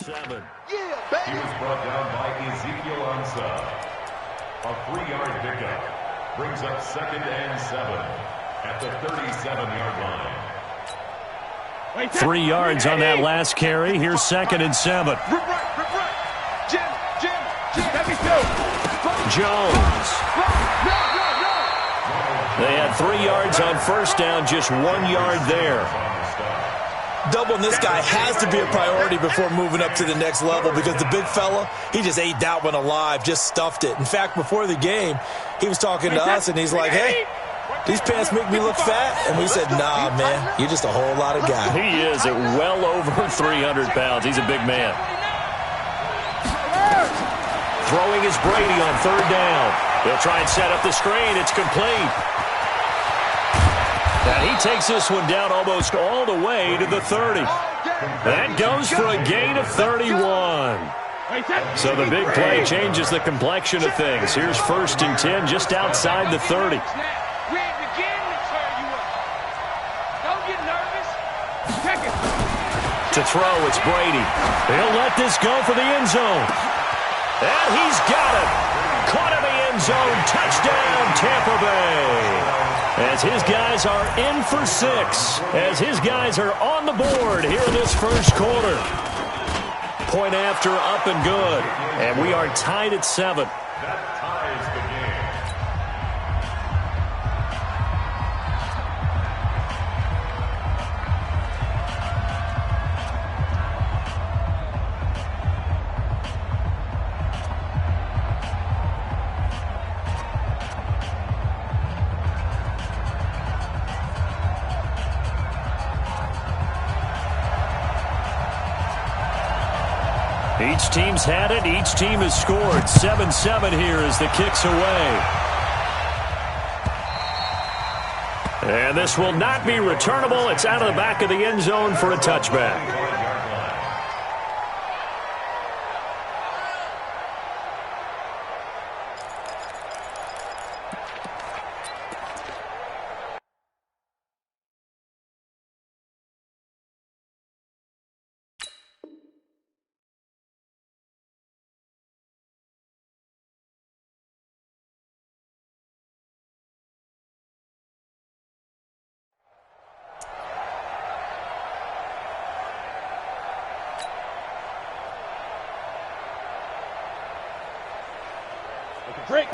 7. Yeah, baby. He was brought down by Ezekiel Ansah. A 3-yard pickup brings up 2nd and 7 at the 37-yard line. 3 yards on that last carry. Here's 2nd and 7. Jones. They had 3 yards on first down, just 1 yard there. Doubling this guy has to be a priority before moving up to the next level because the big fella, he just ate that one alive, just stuffed it. In fact, before the game, he was talking to us, and he's like, hey, these pants make me look fat. And we said, nah, man, you're just a whole lot of guy. He is at well over 300 pounds. He's a big man. Throwing is Brady on 3rd down. They'll try and set up the screen. It's complete. And he takes this one down almost all the way to the 30. That goes for a gain of 31. So the big play changes the complexion of things. Here's 1st and 10 just outside the 30. To throw, it's Brady. He'll let this go for the end zone. And he's got it. Caught in the end zone. Touchdown, Tampa Bay. As his guys are in for 6. As his guys are on the board here in this first quarter. Point after, up and good. And we are tied at 7. That ties the game. Each team's had it. Each team has scored. 7-7 here as the kick's away. And this will not be returnable. It's out of the back of the end zone for a touchback.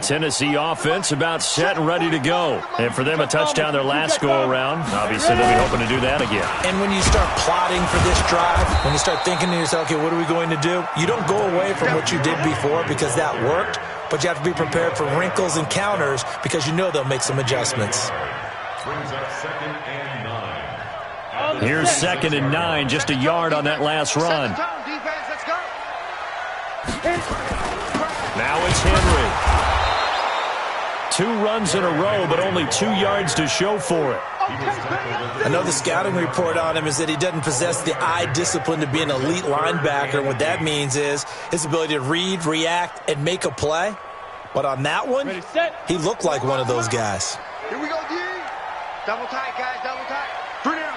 Tennessee offense about set and ready to go. And for them, a touchdown their last go-around. Obviously, they'll be hoping to do that again. And when you start plotting for this drive, when you start thinking to yourself, okay, what are we going to do? You don't go away from what you did before because that worked, but you have to be prepared for wrinkles and counters because you know they'll make some adjustments. Brings up 2nd and 9. Here's 2nd and 9, just a yard on that last run. Now it's Henry. 2 runs in a row, but only 2 yards to show for it. I know the scouting report on him is that he doesn't possess the eye discipline to be an elite linebacker. What that means is his ability to read, react, and make a play. But on that one, he looked like one of those guys. Here we go, D. Double tight, guys, double tight. 3 down.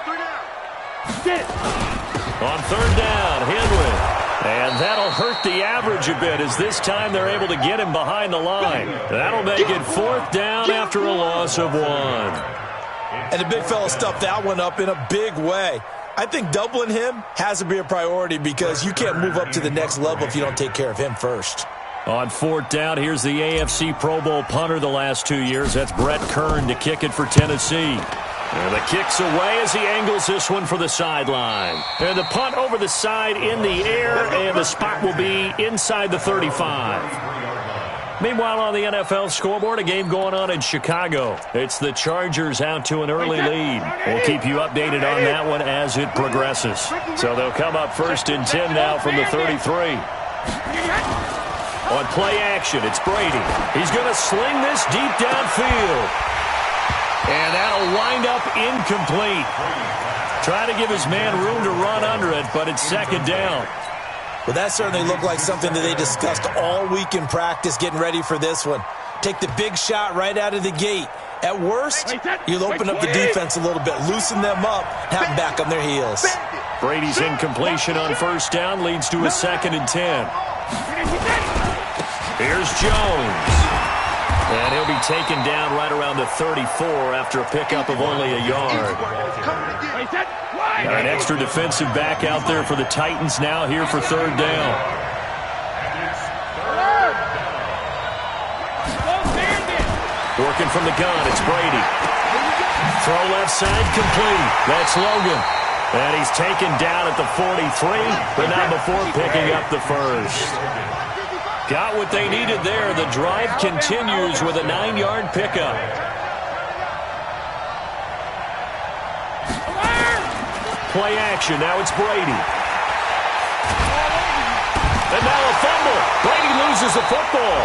On 3rd down, Henry. And that'll hurt the average a bit as this time they're able to get him behind the line. That'll make it 4th down after a loss of 1. And the big fella stuffed that one up in a big way. I think doubling him has to be a priority because you can't move up to the next level if you don't take care of him first. On 4th down, here's the AFC Pro Bowl punter the last 2 years. That's Brett Kern to kick it for Tennessee. And the kick's away as he angles this one for the sideline. And the punt over the side in the air, and the spot will be inside the 35. Meanwhile, on the NFL scoreboard, a game going on in Chicago. It's the Chargers out to an early lead. We'll keep you updated on that one as it progresses. So they'll come up 1st and 10 now from the 33. On play action, it's Brady. He's going to sling this deep downfield. And that'll wind up incomplete. Trying to give his man room to run under it, but it's 2nd down. Well, that certainly looked like something that they discussed all week in practice getting ready for this one. Take the big shot right out of the gate. At worst, you'll open up the defense a little bit, loosen them up, have them back on their heels. Brady's incompletion on first down leads to a 2nd and 10. Here's Jones. And he'll be taken down right around the 34 after a pickup of only a yard. An extra defensive back out there for the Titans now here for 3rd down. Working from the gun, it's Brady. Throw left side, complete. That's Logan. And he's taken down at the 43, but not before picking up the first. Got what they needed there. The drive continues with a 9-yard pickup. Play action. Now it's Brady. And now a fumble. Brady loses the football.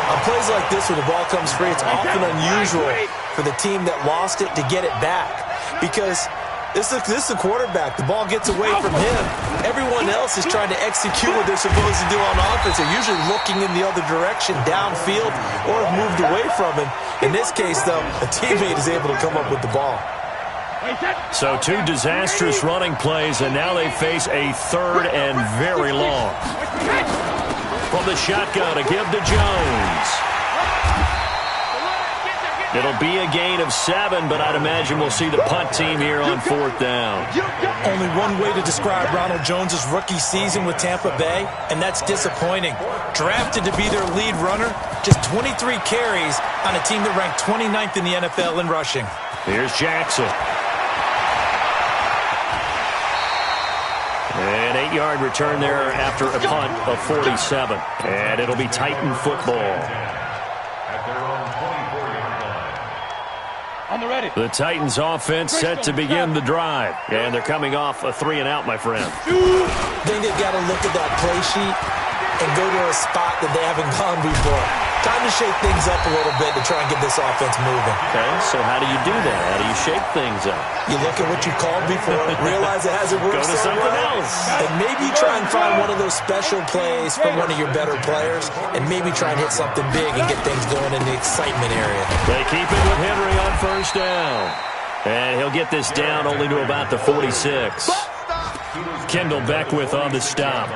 On plays like this where the ball comes free, it's often unusual for the team that lost it to get it back. Because this is the quarterback. The ball gets away from him. Everyone else is trying to execute what they're supposed to do on offense. They're usually looking in the other direction, downfield, or have moved away from him. In this case, though, a teammate is able to come up with the ball. So 2 disastrous running plays, and now they face a 3rd and very long. From the shotgun, a give to Jones. It'll be a gain of 7, but I'd imagine we'll see the punt team here on 4th down. Only one way to describe Ronald Jones' rookie season with Tampa Bay, and that's disappointing. Drafted to be their lead runner, just 23 carries on a team that ranked 29th in the NFL in rushing. Here's Jackson. An 8-yard return there after a punt of 47. And it'll be Titan football. The Titans offense set to begin the drive. And they're coming off a 3-and-out, my friend. I think they've got to look at that play sheet and go to a spot that they haven't gone before. Time to shake things up a little bit to try and get this offense moving. Okay, so how do you do that? How do you shake things up? You look at what you called before, realize it hasn't worked Go to something else. and maybe try and find one of those special plays from one of your better players, and maybe try and hit something big and get things going in the excitement area. They keep it with Henry on first down. And he'll get this down only to about the 46. Kendall Beckwith on the stop.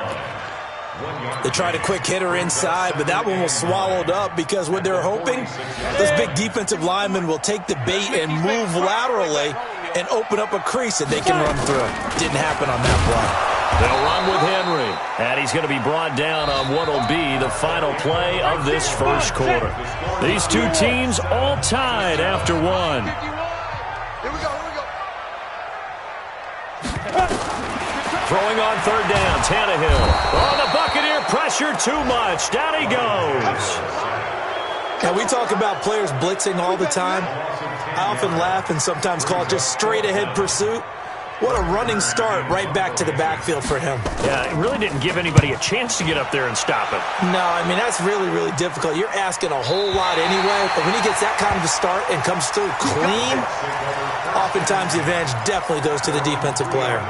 They tried a quick hitter inside, but that one was swallowed up because what they're hoping, those big defensive linemen will take the bait and move laterally and open up a crease that they can run through. Didn't happen on that play. They'll run with Henry. And he's going to be brought down on what will be the final play of this first quarter. These 2 teams all tied after 1. Here we go. Throwing on 3rd down, Tannehill. Oh, the Buccaneer pressure too much. Down he goes. Now, we talk about players blitzing all the time. I often laugh and sometimes call it just straight-ahead pursuit. What a running start right back to the backfield for him. Yeah, it really didn't give anybody a chance to get up there and stop it. No, I mean, that's really, really difficult. You're asking a whole lot anyway, but when he gets that kind of a start and comes through clean, oftentimes the advantage definitely goes to the defensive player.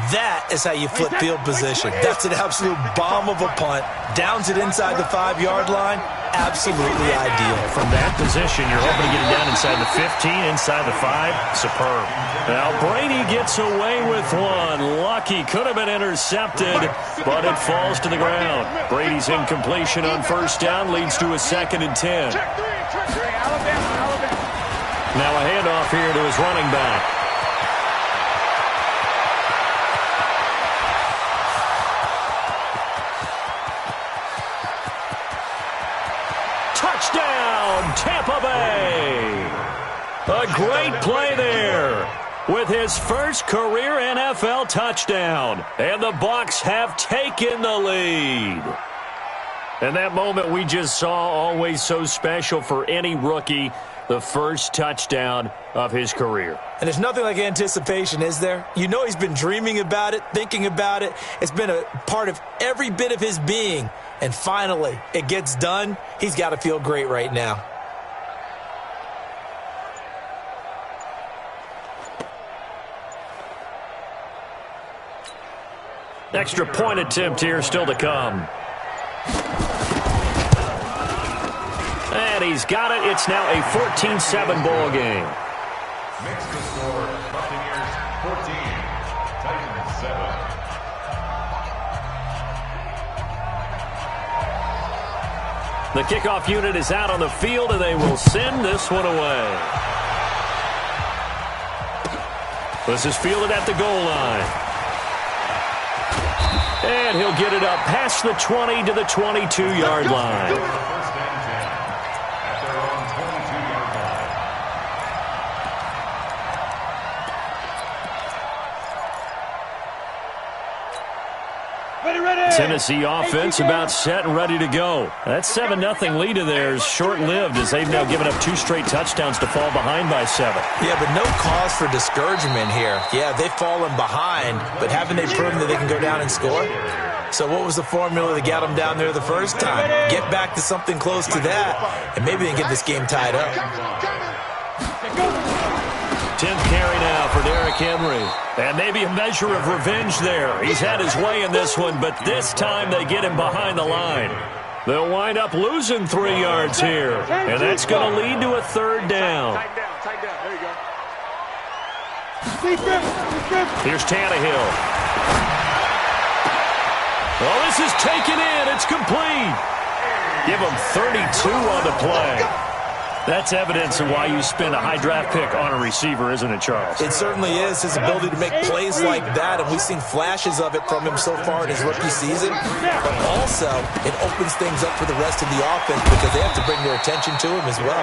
That is how you flip field position. That's an absolute bomb of a punt. Downs it inside the 5-yard line. Absolutely ideal. From that position, you're hoping to get it down inside the 15, inside the 5. Superb. Now, Brady gets away with one. Lucky. Could have been intercepted, but it falls to the ground. Brady's incompletion on first down leads to a 2nd and 10. Now a handoff here to his running back. Touchdown, Tampa Bay. A great play there with his first career NFL touchdown. And the Bucs have taken the lead. And that moment we just saw, always so special for any rookie, the first touchdown of his career. And there's nothing like anticipation, is there? You know he's been dreaming about it, thinking about it. It's been a part of every bit of his being. And finally, it gets done. He's got to feel great right now. Extra point attempt here still to come. And he's got it. It's now a 14-7 ball game. Makes the score Buccaneers 14, Titans 7. The kickoff unit is out on the field, and they will send this one away. This is fielded at the goal line. And he'll get it up past the 20 to the 22-yard line. First and 10 at their own 22-yard line. Tennessee offense about set and ready to go. That 7-0 lead of theirs short-lived as they've now given up 2 straight touchdowns to fall behind by 7. Yeah, but no cause for discouragement here. Yeah, they've fallen behind, but haven't they proven that they can go down and score? So what was the formula that got them down there the first time? Get back to something close to that, and maybe they can get this game tied up. 10th carry now for Derrick Henry. And maybe a measure of revenge there. He's had his way in this one, but this time they get him behind the line. They'll wind up losing 3 yards here. And that's going to lead to a 3rd down. Tighten down. There you go. Here's Tannehill. Well, this is taken in. It's complete. Give him 32 on the play. That's evidence of why you spend a high draft pick on a receiver, isn't it, Charles? It certainly is. His ability to make plays like that, and we've seen flashes of it from him so far in his rookie season. But also, it opens things up for the rest of the offense because they have to bring their attention to him as well.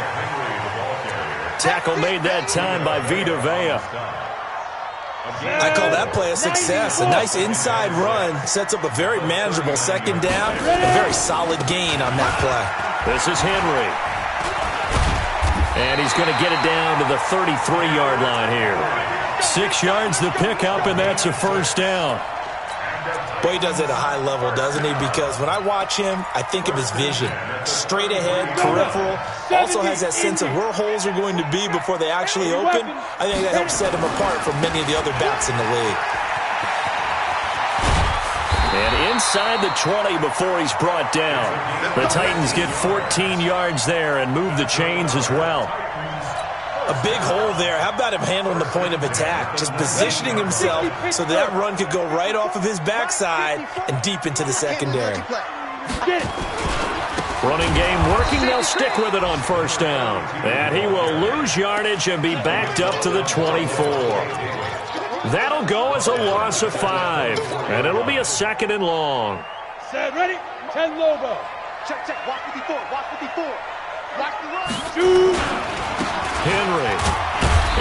Tackle made that time by Vita Vea. I call that play a success. A nice inside run sets up a very manageable 2nd down, a very solid gain on that play. This is Henry. And he's going to get it down to the 33-yard line here. 6 yards the pickup, and that's a 1st down. Boy, he does it at a high level, doesn't he? Because when I watch him, I think of his vision. Straight ahead, peripheral. Also has that sense of where holes are going to be before they actually open. I think that helps set him apart from many of the other backs in the league. And inside the 20 before he's brought down. The Titans get 14 yards there and move the chains as well. A big hole there. How about him handling the point of attack? Just positioning himself so that run could go right off of his backside and deep into the secondary. Running game working. They'll stick with it on 1st down. And he will lose yardage and be backed up to the 24. That'll go as a loss of 5. And it'll be a 2nd and long. Set, ready, 10 logo. Check, watch 54, watch 54. Watch the run. Shoot. Henry.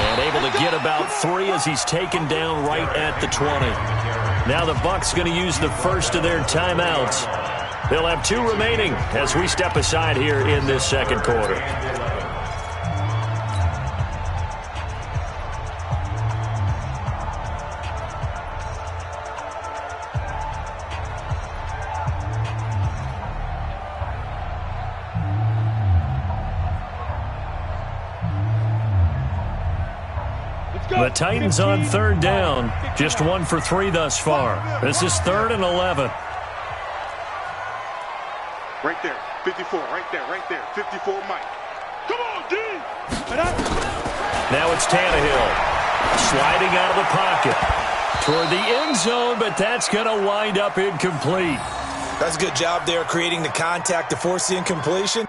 And able to get about 3 as he's taken down right at the 20. Now the Bucs going to use the first of their timeouts. They'll have 2 remaining as we step aside here in this 2nd quarter. The Titans on 3rd down. Just 1 for 3 thus far. This is 3rd and 11. Right there, 54, right there, 54 Mike. Come on, D! Now it's Tannehill. Sliding out of the pocket. Toward the end zone, but that's going to wind up incomplete. That's a good job there creating the contact to force the incompletion.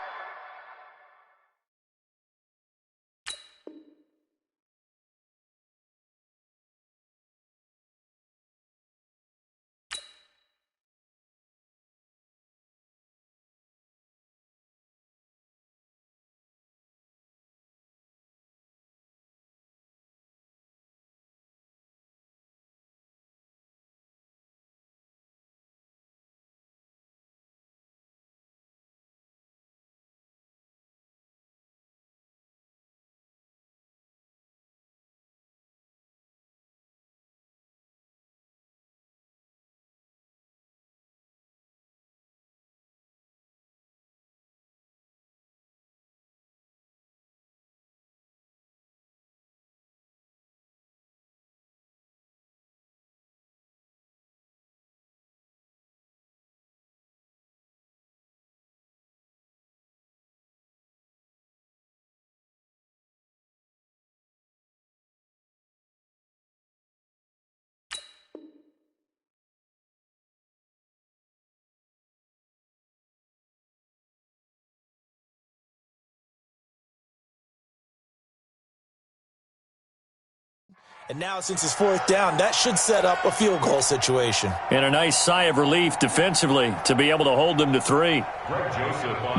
And now, since it's 4th down, that should set up a field goal situation. And a nice sigh of relief defensively to be able to hold them to 3.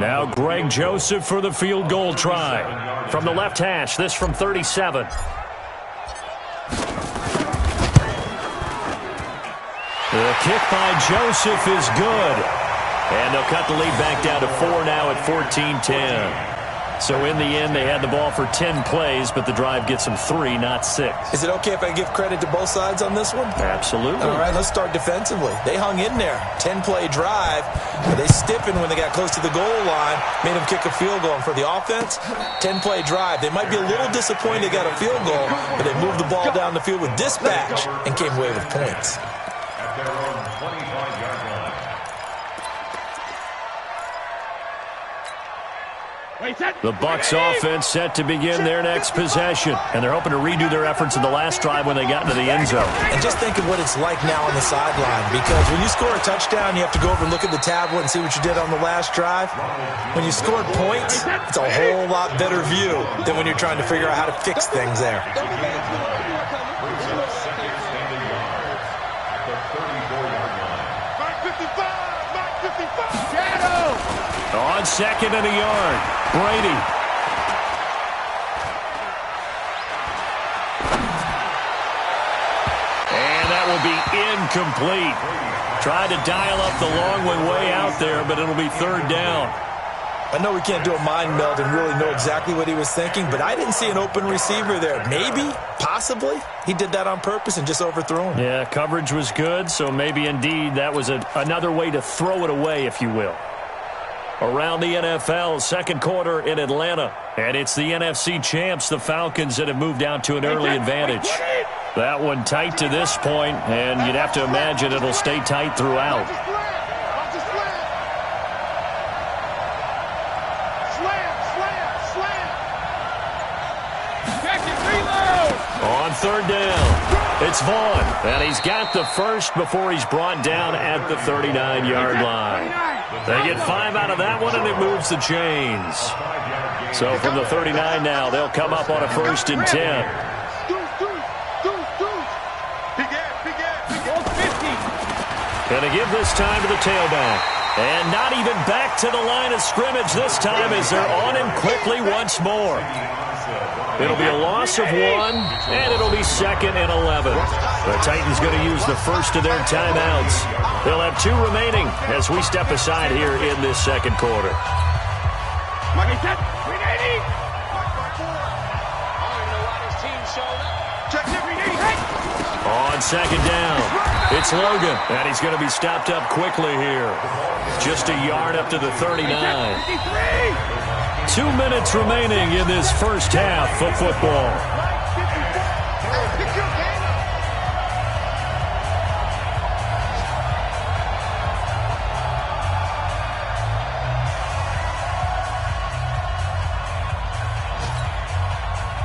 Now Greg Joseph for the field goal try. From the left hash, this from 37. The kick by Joseph is good. And they'll cut the lead back down to 4 now at 14-10. So in the end, they had the ball for 10 plays, but the drive gets them 3, not 6. Is it okay if I give credit to both sides on this one? Absolutely. All right, let's start defensively. They hung in there. 10-play drive. But they stiffened when they got close to the goal line, made them kick a field goal. And for the offense, 10-play drive. They might be a little disappointed they got a field goal, but they moved the ball down the field with dispatch and came away with points. At their own 25-yard line. The Bucs offense set to begin their next possession, and they're hoping to redo their efforts in the last drive when they got into the end zone. And just think of what it's like now on the sideline, because when you score a touchdown, you have to go over and look at the tablet and see what you did on the last drive. When you scored points, it's a whole lot better view than when you're trying to figure out how to fix things there. On 2nd and a yard, Brady. And that will be incomplete. Tried to dial up the long way out there, but it'll be 3rd down. I know we can't do a mind meld and really know exactly what he was thinking, but I didn't see an open receiver there. Maybe, possibly, he did that on purpose and just overthrew him. Yeah, coverage was good, so maybe indeed that was another way to throw it away, if you will. Around the NFL, second quarter in Atlanta. And it's the NFC champs, the Falcons, that have moved out to an early advantage. That one tight to this point, and you'd have to imagine it'll stay tight throughout. On 3rd down, it's Vaughn. And he's got the first before he's brought down at the 39-yard line. They get 5 out of that one, and it moves the chains. So from the 39 now, they'll come up on a 1st and 10. And to give this time to the tailback. And not even back to the line of scrimmage this time as they're on him quickly once more. It'll be a loss of 1, and it'll be 2nd and 11. The Titans going to use the first of their timeouts. They'll have 2 remaining as we step aside here in this second quarter. On 2nd down, it's Logan, and he's going to be stopped up quickly here. Just a yard up to the 39. 2 minutes remaining in this first half of football.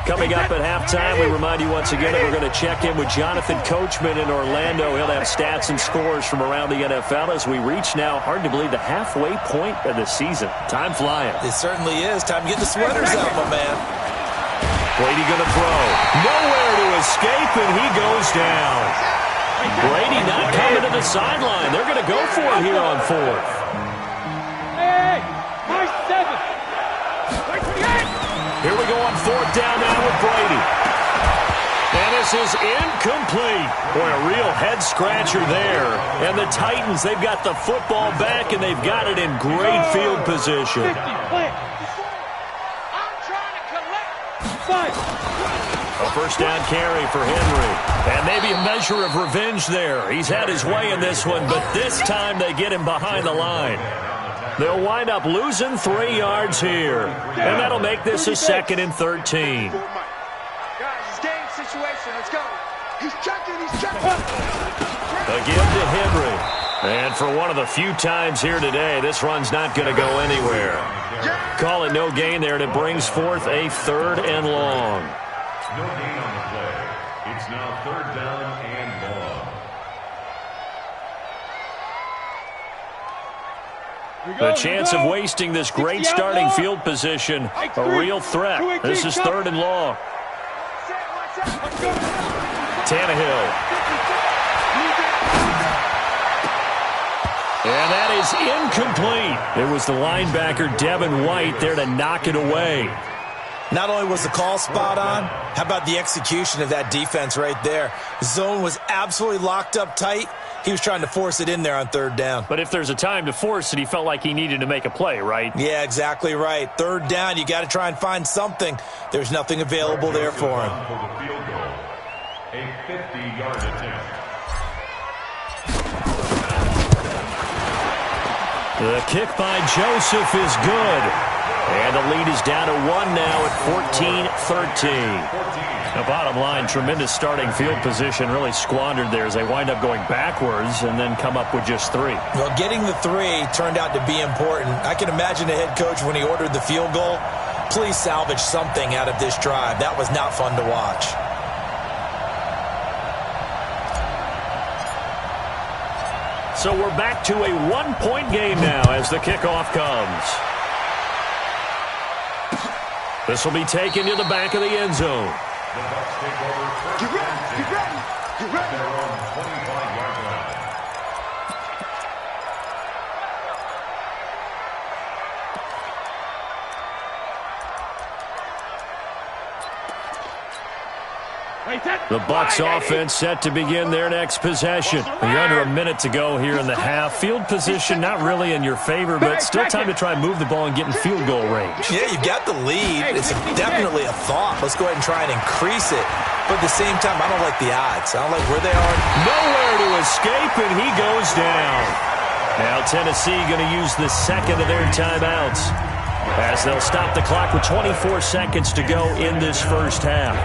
Coming up at halftime, we remind you once again that we're going to check in with Jonathan Coachman in Orlando. He'll have stats and scores from around the NFL as we reach now, hard to believe, the halfway point of the season. Time flying. It certainly is. Time to get the sweaters out, my man. Brady going to throw. Nowhere to escape, and he goes down. Brady not coming to the sideline. They're going to go for it here on 4th. Hey, my 7. Here we go on 4th down now with Brady. And this is incomplete. Boy, a real head-scratcher there. And the Titans, they've got the football back, and they've got it in great field position. I'm trying to collect. A first down carry for Henry. And maybe a measure of revenge there. He's had his way in this one, but this time they get him behind the line. They'll wind up losing 3 yards here. And that'll make this a 2nd and 13. Guys, it's game situation. Let's go. He's checking. A give to Henry. And for one of the few times here today, this run's not going to go anywhere. Call it no gain there, and it brings forth a 3rd and long. No gain on the play. It's now 3rd down and long. The chance of wasting this great starting field position, a real threat. This is 3rd and long. Tannehill. And that is incomplete. It was the linebacker, Devin White, there to knock it away. Not only was the call spot on, how about the execution of that defense right there? Zone was absolutely locked up tight. He was trying to force it in there on third down. But if there's a time to force it, he felt like he needed to make a play, right? Yeah, exactly right. Third down, you got to try and find something. There's nothing available there for him. For the field goal, a 50-yard attempt. The kick by Joseph is good. And the lead is down to 1 now at 14-13. The bottom line, tremendous starting field position, really squandered there as they wind up going backwards and then come up with just 3. Well, getting the 3 turned out to be important. I can imagine the head coach when he ordered the field goal. Please salvage something out of this drive. That was not fun to watch. So we're back to a 1-point game now as the kickoff comes. This will be taken to the back of the end zone. The Bucs take over first Get ready, and get 10 ready, get ready. at their own 25-yard line. The Bucs offense set to begin their next possession. We're under a minute to go here in the half. Field position not really in your favor, but still time to try and move the ball and get in field goal range. Yeah, you've got the lead. It's definitely a thought. Let's go ahead and try and increase it. But at the same time, I don't like the odds. I don't like where they are. Nowhere to escape, and he goes down. Now Tennessee going to use the second of their timeouts as they'll stop the clock with 24 seconds to go in this first half.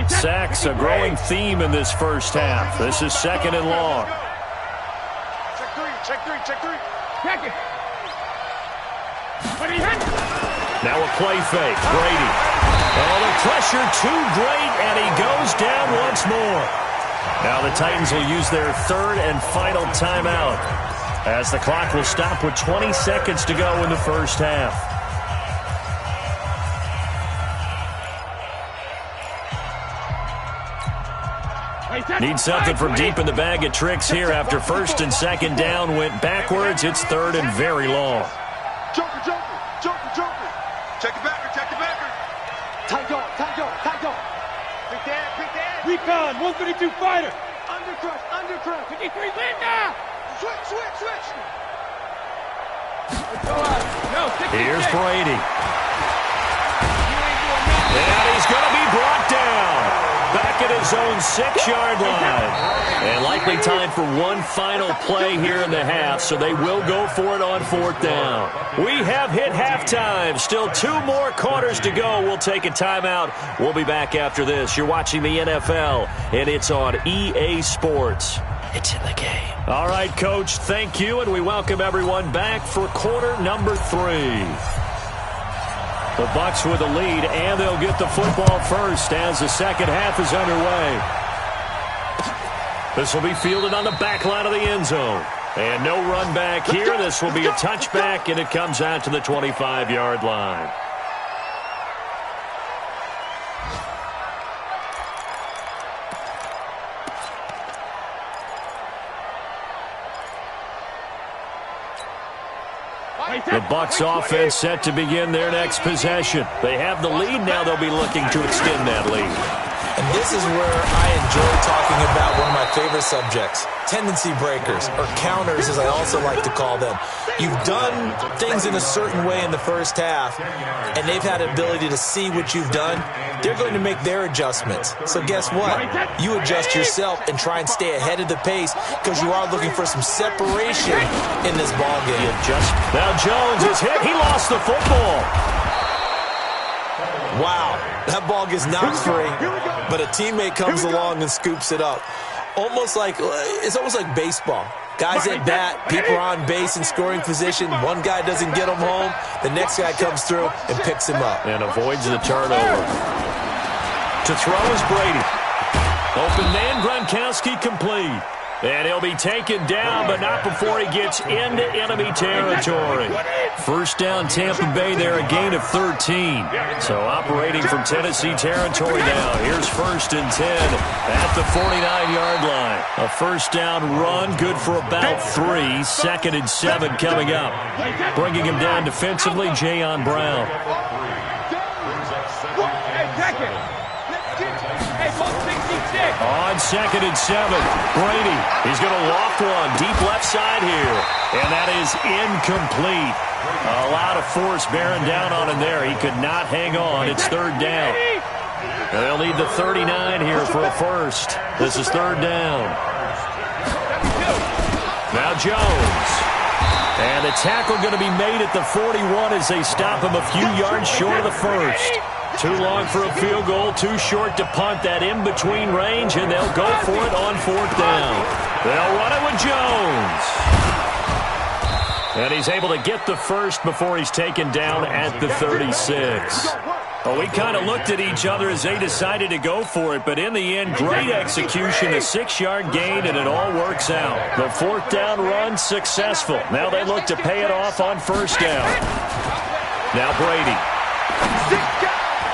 Sacks, a growing theme in this first half. This is second and long. Check 3, check 3, check 3. Check it. Now a play fake. Brady. Oh, the pressure too great, and he goes down once more. Now the Titans will use their third and final timeout as the clock will stop with 20 seconds to go in the first half. Need something from deep in the bag of tricks here after first and second down went backwards. It's third and very long. Joker, joker, joker, joker. Check the backer, check the backer. Tight dog, tight dog, tight dog. Big dad, big dad. Recon, 132 fighter. Undercrush, undercrush. 53 Linda. Switch, switch, switch. No, 66. Here's Brady. And he's going to be brought down. Back at his own 6-yard line. And likely time for one final play here in the half, so they will go for it on fourth down. We have hit halftime. Still 2 more quarters to go. We'll take a timeout. We'll be back after this. You're watching the NFL, and it's on EA Sports. It's in the game. All right, Coach, thank you, and we welcome everyone back for quarter number 3. The Bucs with the lead, and they'll get the football first as the second half is underway. This will be fielded on the back line of the end zone. And no run back here. This will be a touchback, and it comes out to the 25-yard line. The Bucs offense set to begin their next possession. They have the lead. Now they'll be looking to extend that lead. And this is where I enjoy talking about one of my favorite subjects, tendency breakers, or counters as I also like to call them. You've done things in a certain way in the first half, and they've had the ability to see what you've done. They're going to make their adjustments. So guess what? You adjust yourself and try and stay ahead of the pace because you are looking for some separation in this ball game. Now Jones is hit. He lost the football. Wow, that ball gets knocked free, but a teammate comes along and scoops it up. It's almost like baseball. Guys at bat, people are on base in scoring position. One guy doesn't get him home. The next guy comes through and picks him up. And avoids the turnover. To throw is Brady. Open man, Gronkowski complete. And he'll be taken down, but not before he gets into enemy territory. First down, Tampa Bay there, a gain of 13. So operating from Tennessee territory now. Here's 1st and 10 at the 49-yard line. A first down run, good for about 3. 2nd and 7 coming up. Bringing him down defensively, Jayon Brown. On 2nd and 7, Brady. He's going to loft one deep left side here. And that is incomplete. A lot of force bearing down on him there. He could not hang on. It's 3rd down. They'll need the 39 here for a first. This is 3rd down. Now Jones. And the tackle going to be made at the 41 as they stop him a few yards short of the first. Too long for a field goal, too short to punt that in-between range, and they'll go for it on 4th down. They'll run it with Jones. And he's able to get the first before he's taken down at the 36. Well, we kind of looked at each other as they decided to go for it, but in the end, great execution, a 6-yard gain, and it all works out. The 4th down run successful. Now they look to pay it off on 1st down. Now Brady.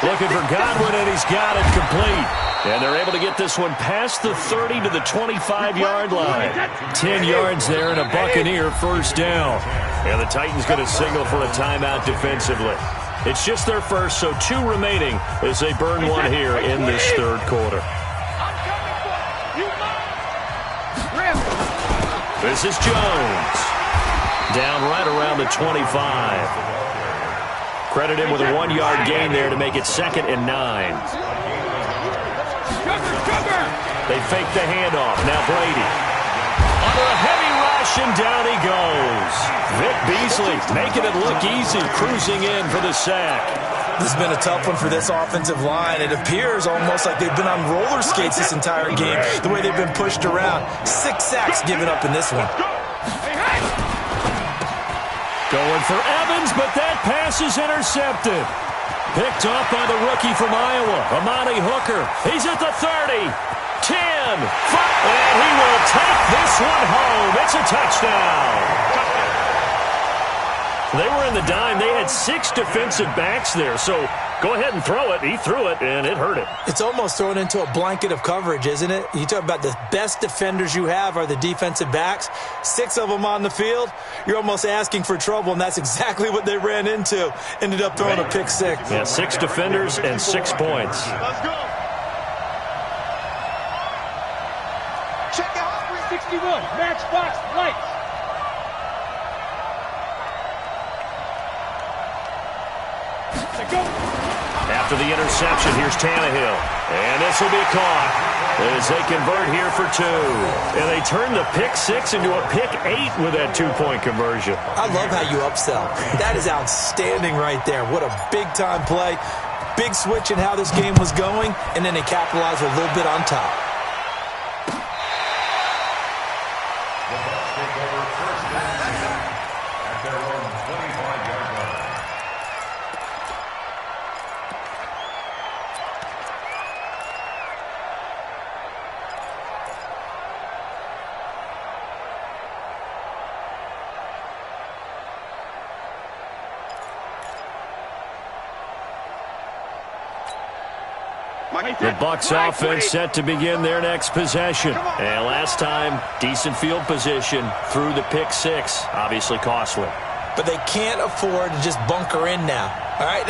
Looking for Godwin, and he's got it complete. And they're able to get this one past the 30 to the 25-yard line. 10 yards there and a Buccaneer first down. And the Titans going to signal for a timeout defensively. It's just their first, so 2 remaining as they burn one here in this 3rd quarter. This is Jones. Down right around the 25. Credit him with a 1-yard gain there to make it 2nd and 9. They fake the handoff. Now Brady. Under a heavy rush, and down he goes. Vic Beasley making it look easy, cruising in for the sack. This has been a tough one for this offensive line. It appears almost like they've been on roller skates this entire game, the way they've been pushed around. 6 sacks given up in this one. Going for Evans, but that pass is intercepted. Picked off by the rookie from Iowa, Amani Hooker. He's at the 30, 10, 5, and he will take this one home. It's a touchdown. They were in the dime. They had 6 defensive backs there, so go ahead and throw it. He threw it, and it hurt him. It's almost thrown into a blanket of coverage, isn't it? You talk about the best defenders you have are the defensive backs. 6 of them on the field. You're almost asking for trouble, and that's exactly what they ran into. Ended up throwing a pick 6. Yeah, 6 defenders and 6 points. Let's go. Check out 61, matchbox lights. After the interception, here's Tannehill. And this will be caught as they convert here for 2. And they turn the pick 6 into a pick 8 with that 2-point conversion. I love how you upsell. That is outstanding right there. What a big-time play. Big switch in how this game was going, and then they capitalized a little bit on top. The Bucs take over 1st and 10 at their own 25-yard line. The Bucs offense set to begin their next possession. And last time, decent field position through the pick 6. Obviously costly. But they can't afford to just bunker in now. All right,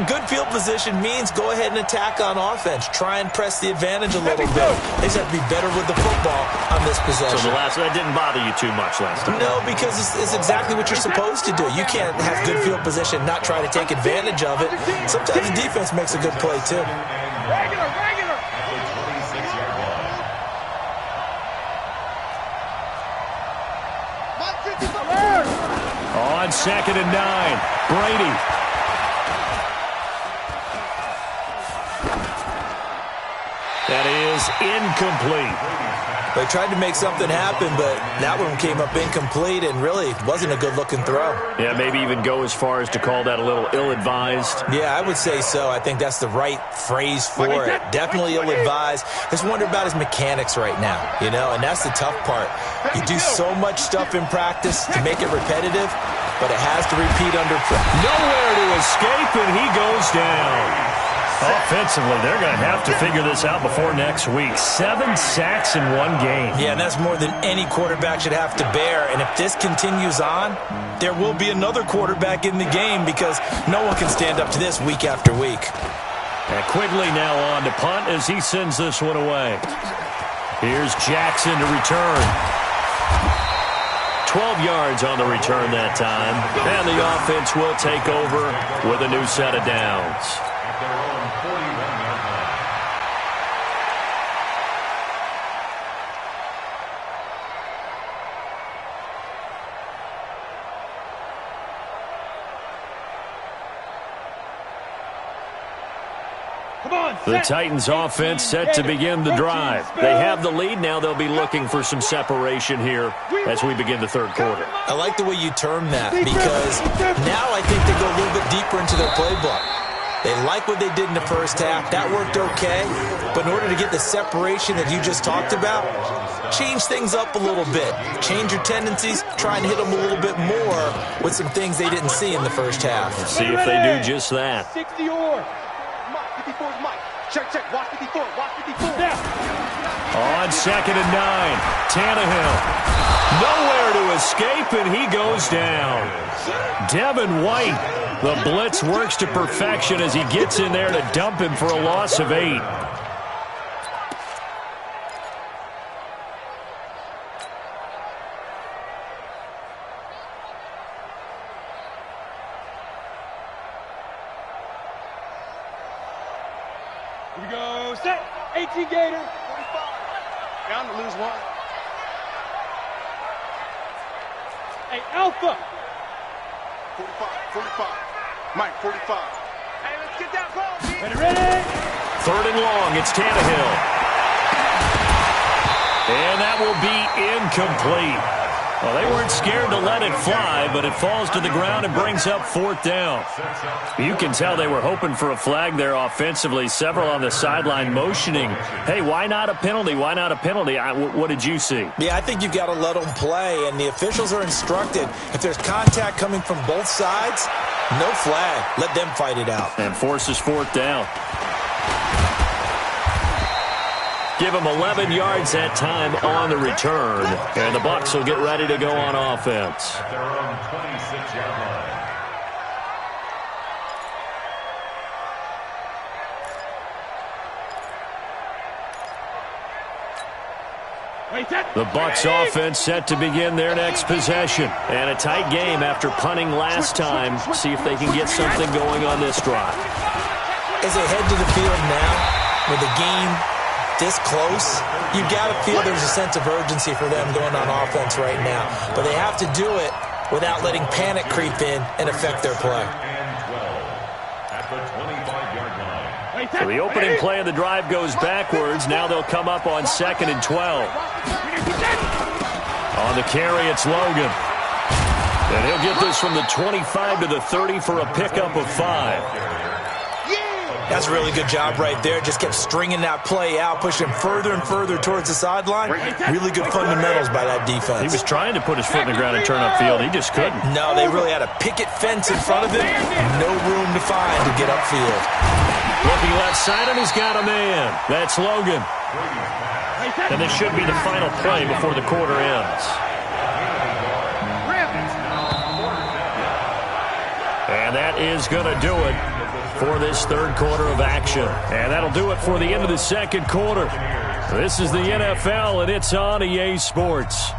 good field position means go ahead and attack on offense. Try and press the advantage a little bit. They just have to be better with the football on this possession. So that didn't bother you too much last time? No, because it's exactly what you're supposed to do. You can't have good field position and not try to take advantage of it. Sometimes the defense makes a good play, too. Regular. At the 26-yard line. On 2nd and 9, Brady. That is incomplete. They tried to make something happen, but that one came up incomplete and really wasn't a good-looking throw. Yeah, maybe even go as far as to call that a little ill-advised. Yeah, I would say so. I think that's the right phrase for it. Definitely ill-advised. Just wonder about his mechanics right now, you know, and that's the tough part. You do so much stuff in practice to make it repetitive, but it has to repeat under pressure. Nowhere to escape, and he goes down. Offensively, they're going to have to figure this out before next week. 7 sacks in one game. Yeah, and that's more than any quarterback should have to bear. And if this continues on, there will be another quarterback in the game because no one can stand up to this week after week. And Quigley now on to punt as he sends this one away. Here's Jackson to return. 12 yards on the return that time. And the offense will take over with a new set of downs. At their own 41-yard line. Come on, The Titans offense set to begin the drive. They have the lead. Now they'll be looking for some separation here as we begin the third quarter. I like the way you term that because now I think they go a little bit deeper into their playbook. They like what they did in the first half. That worked okay. But in order to get the separation that you just talked about, change things up a little bit. Change your tendencies. Try and hit them a little bit more with some things they didn't see in the first half. See if they do just that. 60 or. Mike, 54 is Mike. Check, watch 54, watch 54. Now. On 2nd and 9, Tannehill. Nowhere to escape, and he goes down. Devin White, the blitz works to perfection as he gets in there to dump him for a loss of 8. Here we go. Set. 18 Gator. 45. Down to lose one. Hey, Alpha. 45. Mike, 45. Hey, let's get that ball, G. Ready. 3rd and long, it's Tannehill. And that will be incomplete. Well, they weren't scared to let it fly, but it falls to the ground and brings up 4th down. You can tell they were hoping for a flag there offensively. Several on the sideline motioning, hey, why not a penalty? Why not a penalty? What did you see? Yeah, I think you've got to let them play, and the officials are instructed. If there's contact coming from both sides, no flag. Let them fight it out. And forces 4th down. Give them 11 yards that time on the return. And the Bucs will get ready to go on offense. At their own 26-yard line. The Bucs offense set to begin their next possession. And a tight game after punting last time. See if they can get something going on this drive. As they head to the field now, with the game this close, you've got to feel there's a sense of urgency for them going on offense right now. But they have to do it without letting panic creep in and affect their play. And 12 at the 25-yard line. So the opening play of the drive goes backwards. Now they'll come up on 2nd and 12. On the carry, it's Logan. And he'll get this from the 25 to the 30 for a pickup of 5. That's a really good job right there. Just kept stringing that play out, pushing him further and further towards the sideline. Really good fundamentals by that defense. He was trying to put his foot in the ground and turn upfield. He just couldn't. No, they really had a picket fence in front of him. No room to find to get upfield. Looking left side, and he's got a man. That's Logan. And this should be the final play before the quarter ends. And that is going to do it for this third quarter of action. And that'll do it for the end of the second quarter. This is the NFL, and it's on EA Sports.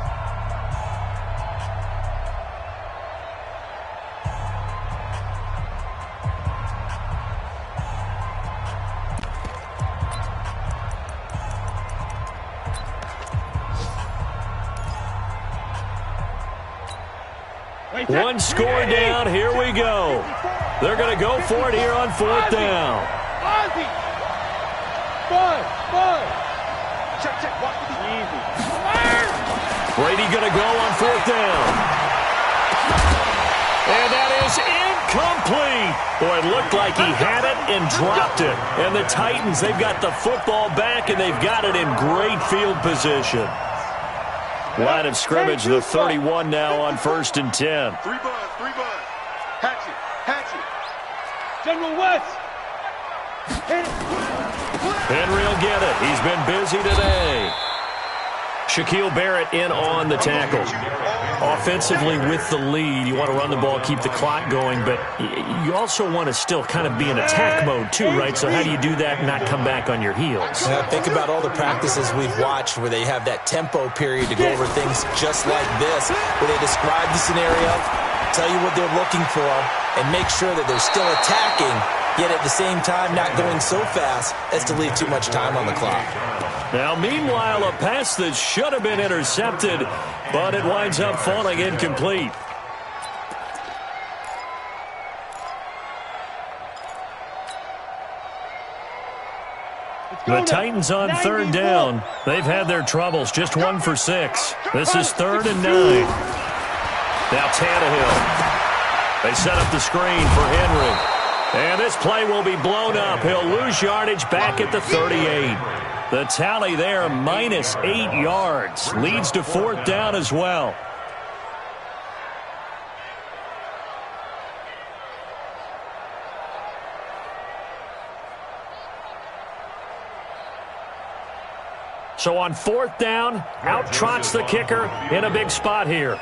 One score down. Here we go. They're going to go for it here on 4th down. Ozzy. Bud. Check, watch 54. Easy. Brady going to go on 4th down. And that is incomplete. Boy, it looked like he had it and dropped it. And the Titans, they've got the football back, and they've got it in great field position. Line of scrimmage, the 31 now on 1st and 10. 3 buns. Hatchet. General West. Hit it. Henry will get it. He's been busy today. Shaquille Barrett in on the tackle. Offensively with the lead, you want to run the ball, keep the clock going, but you also want to still kind of be in attack mode too, right? So how do you do that and not come back on your heels? Yeah, think about all the practices we've watched where they have that tempo period to go over things just like this, where they describe the scenario, tell you what they're looking for, and make sure that they're still attacking, yet at the same time not going so fast as to leave too much time on the clock. Now, meanwhile, a pass that should have been intercepted, but it winds up falling incomplete. The Titans on 3rd down. They've had their troubles, just 1 for 6. This is 3rd and 9. Now Tannehill. They set up the screen for Henry. And this play will be blown up. He'll lose yardage back at the 38. The tally there, minus 8 yards. Leads to 4th down as well. So on 4th down, out trots the kicker in a big spot here.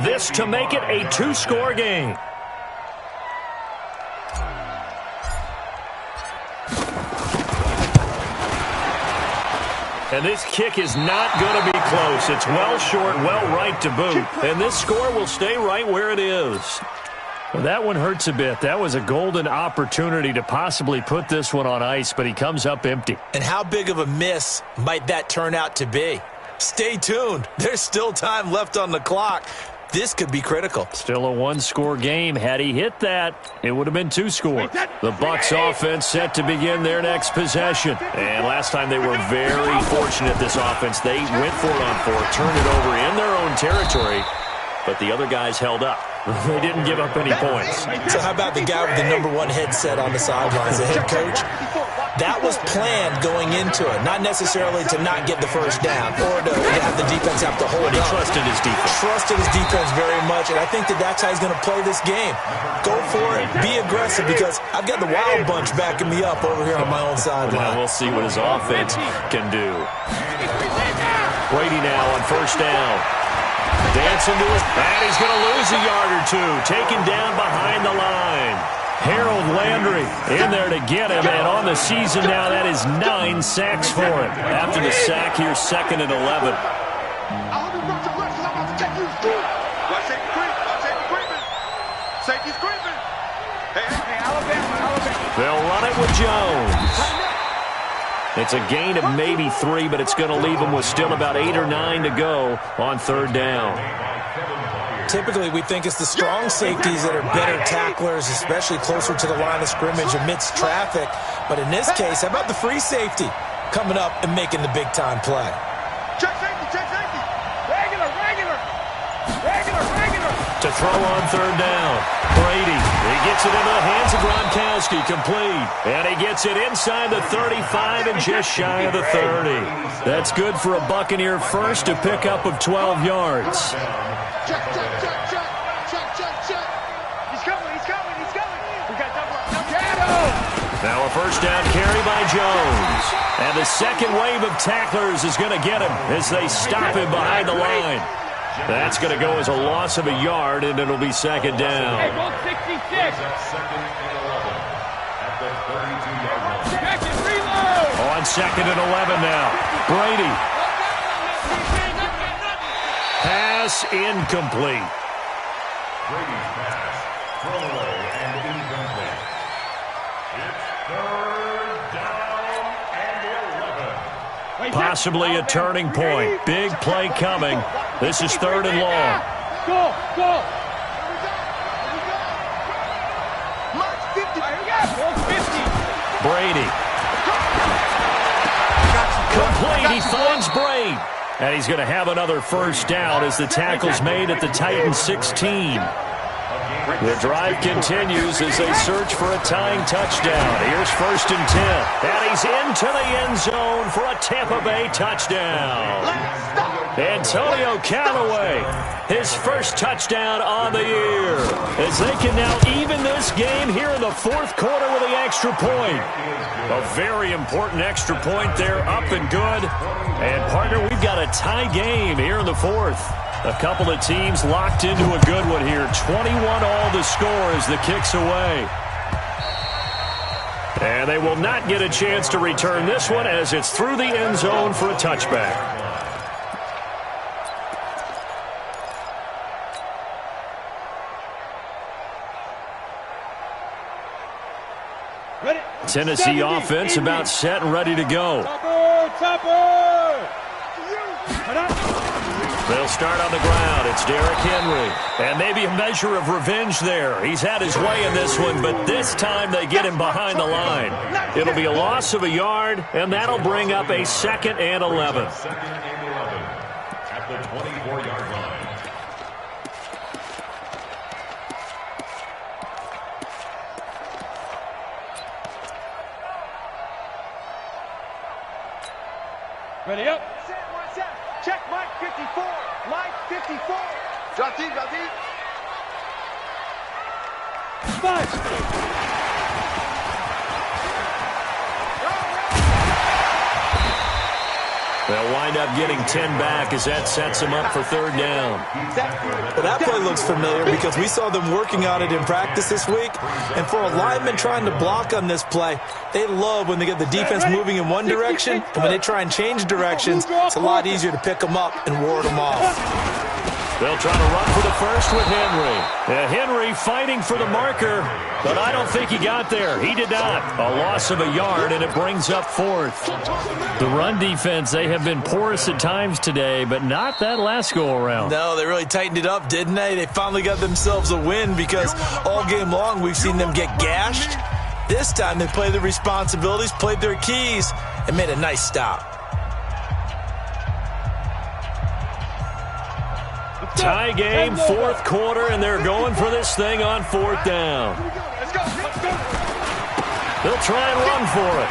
This to make it a 2-score game. And this kick is not going to be close. It's well short, well right to boot. And this score will stay right where it is. Well, that one hurts a bit. That was a golden opportunity to possibly put this one on ice, but he comes up empty. And how big of a miss might that turn out to be? Stay tuned. There's still time left on the clock. This could be critical. Still a 1-score game. Had he hit that, it would have been 2 scores. The Bucs offense set to begin their next possession. And last time they were very fortunate, this offense. They went for it on 4, turned it over in their own territory, but the other guys held up. They didn't give up any points. So how about the guy with the #1 headset on the sidelines, the head coach? That was planned going into it, not necessarily to not get the first down or to have the defense have to hold He up. trusted his defense. Trusted his defense very much, and I think that's how he's going to play this game. Go for it. Be aggressive, because I've got the Wild Bunch backing me up over here on my own sideline. Now we'll see what his offense can do. Brady now on 1st down. Dancing to it, and he's going to lose a yard or 2. Taken down behind the line. Harold Landry in there to get him, and on the season now, that is 9 sacks for him. After the sack here, 2nd and 11. Safety's creeping. Hey, Alabama. They'll run it with Jones. It's a gain of maybe 3, but it's going to leave them with still about 8 or 9 to go on 3rd down. Typically, we think it's the strong safeties that are better tacklers, especially closer to the line of scrimmage amidst traffic. But in this case, how about the free safety coming up and making the big-time play? Check safety, check safety. Regular. To throw on 3rd down. Brady, he gets it into the hands of Gronkowski, complete. And he gets it inside the 35 and just shy of the 30. That's good for a Buccaneer first, to pick up of 12 yards. Check. He's coming. We got double. Now a 1st down carry by Jones. And the second wave of tacklers is going to get him as they stop him behind the line. That's going to go as a loss of a yard, and it'll be 2nd down. Hey, roll 66. 2nd and 11 at the 32-yard line. Check it, reload. On 2nd and 11 now. Brady. Pass incomplete. Brady's pass, thrown away and incomplete. It's 3rd down and 11. Possibly a turning point. Big play coming. This is 3rd and long. Go. Mark 50. Here we go. 50. Brady. Complete. He finds Brady. And he's going to have another first down as the tackle's made at the Titans 16. The drive continues as they search for a tying touchdown. Here's 1st and 10. And he's into the end zone for a Tampa Bay touchdown. Antonio Callaway, his first touchdown on the year. As they can now even this game here in the 4th quarter with the extra point. A very important extra point there, up and good. And, partner, we've got a tie game here in the 4th. A couple of teams locked into a good one here. 21-all the score as the kick's away. And they will not get a chance to return this one as it's through the end zone for a touchback. Tennessee offense about set and ready to go. They'll start on the ground. It's Derrick Henry. And maybe a measure of revenge there. He's had his way in this one, but this time they get him behind the line. It'll be a loss of a yard, and that'll bring up a 2nd and 11. 2nd and 11 at the 24-yard line. Ready up. Check Mike 54. Mike 54. Drop deep, drop deep. They'll wind up getting 10 back as that sets them up for 3rd down. Well, that play looks familiar because we saw them working on it in practice this week. And for a lineman trying to block on this play, they love when they get the defense moving in one direction. And when they try and change directions, it's a lot easier to pick them up and ward them off. They'll try to run for the first with Henry. Henry fighting for the marker, but I don't think he got there. He did not. A loss of a yard, and it brings up 4th. The run defense, they have been porous at times today, but not that last go-around. No, they really tightened it up, didn't they? They finally got themselves a win because all game long we've seen them get gashed. This time they played their responsibilities, played their keys, and made a nice stop. Tie game, 4th quarter, and they're going for this thing on 4th down. They'll try and run for it.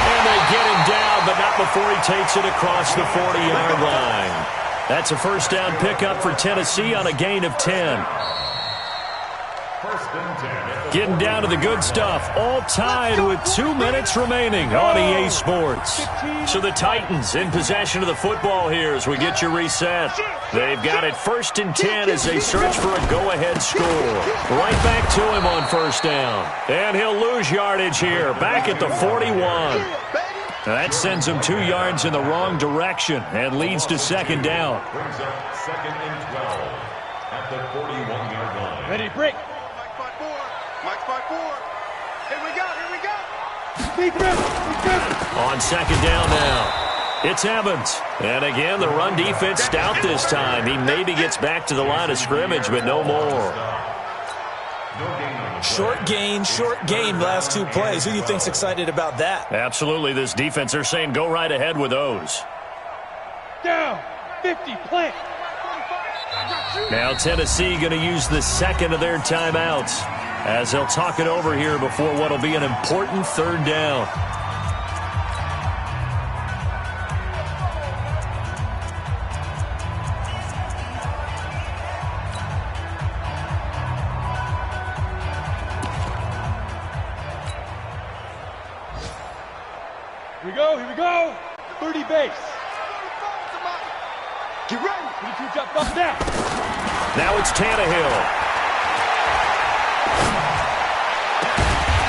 And they get him down, but not before he takes it across the 40-yard line. That's a 1st down pickup for Tennessee on a gain of 10. 1st and 10. Getting down to the good stuff. All tied with 2 minutes remaining on EA Sports. So the Titans in possession of the football here as we get you reset. They've got it 1st and 10 as they search for a go-ahead score. Right back to him on 1st down. And he'll lose yardage here. Back at the 41. That sends him 2 yards in the wrong direction and leads to 2nd down. Brings up 2nd and 12 at the 41-yard line. Ready, break. Mike's by 4. Here we go, here we go. On 2nd down now, it's Evans. And again, the run defense stout this time. He maybe gets back to the line of scrimmage, but no more. Short gain the last 2 plays. Who do you think's excited about that? Absolutely, this defense, they're saying go right ahead with those. Down. 50, plant. Now Tennessee going to use the 2nd of their timeouts as they'll talk it over here before what will be an important 3rd down. Here we go. 30 base. Get ready. 22 jump up now. Now it's Tannehill.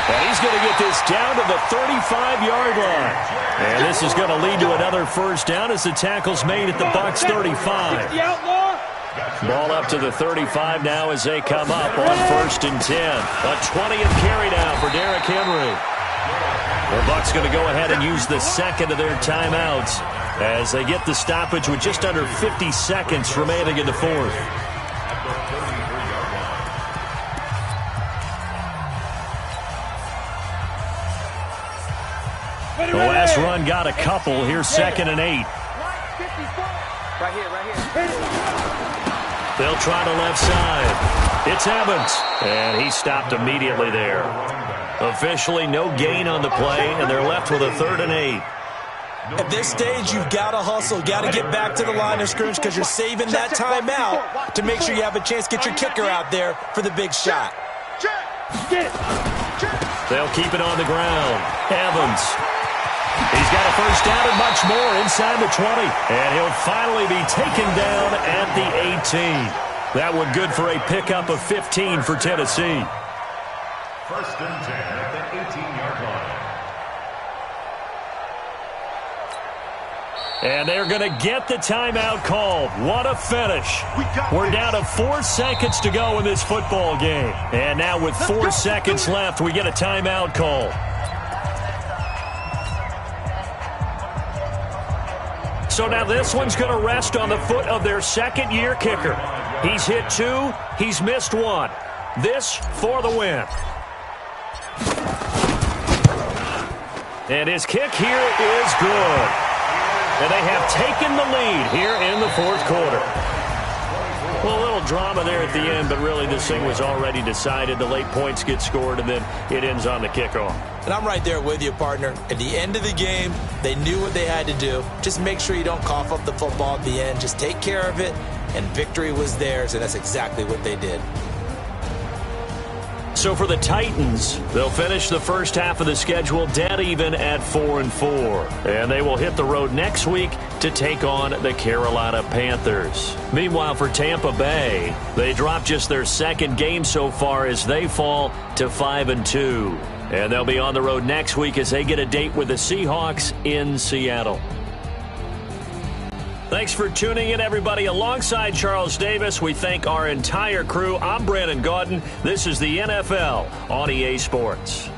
And he's going to get this down to the 35-yard line. And this is going to lead to another 1st down as the tackle's made at the Bucs 35. The outlaw. Ball up to the 35 now as they come up on 1st and 10. A 20th carry now for Derrick Henry. The Bucs going to go ahead and use the 2nd of their timeouts as they get the stoppage with just under 50 seconds remaining in the 4th. The last run got a couple. Here's 2nd and 8. Right here. They'll try the left side. It's Evans, and he stopped immediately there. Officially no gain on the play, and they're left with a 3rd and 8. At this stage, you've got to hustle, got to get back to the line of scrimmage because you're saving that timeout to make sure you have a chance to get your kicker out there for the big shot. They'll keep it on the ground. Evans. He's got a first down and much more inside the 20. And he'll finally be taken down at the 18. That one good for a pickup of 15 for Tennessee. 1st and 10 at the 18-yard line. And they're going to get the timeout called. What a finish. We're down to 4 seconds to go in this football game. And now with 4 seconds left, we get a timeout call. So now this one's going to rest on the foot of their 2nd-year kicker. He's hit 2. He's missed 1. This for the win. And his kick here is good. And they have taken the lead here in the 4th quarter. Well, a little drama there at the end, but really this thing was already decided. The late points get scored, and then it ends on the kickoff. And I'm right there with you, partner. At the end of the game, they knew what they had to do. Just make sure you don't cough up the football at the end. Just take care of it, and victory was theirs, and that's exactly what they did. So for the Titans, they'll finish the first half of the schedule dead even at 4-4. And they will hit the road next week to take on the Carolina Panthers. Meanwhile, for Tampa Bay, they dropped just their 2nd game so far as they fall to 5-2. And they'll be on the road next week as they get a date with the Seahawks in Seattle. Thanks for tuning in, everybody. Alongside Charles Davis, we thank our entire crew. I'm Brandon Gaudin. This is the NFL on EA Sports.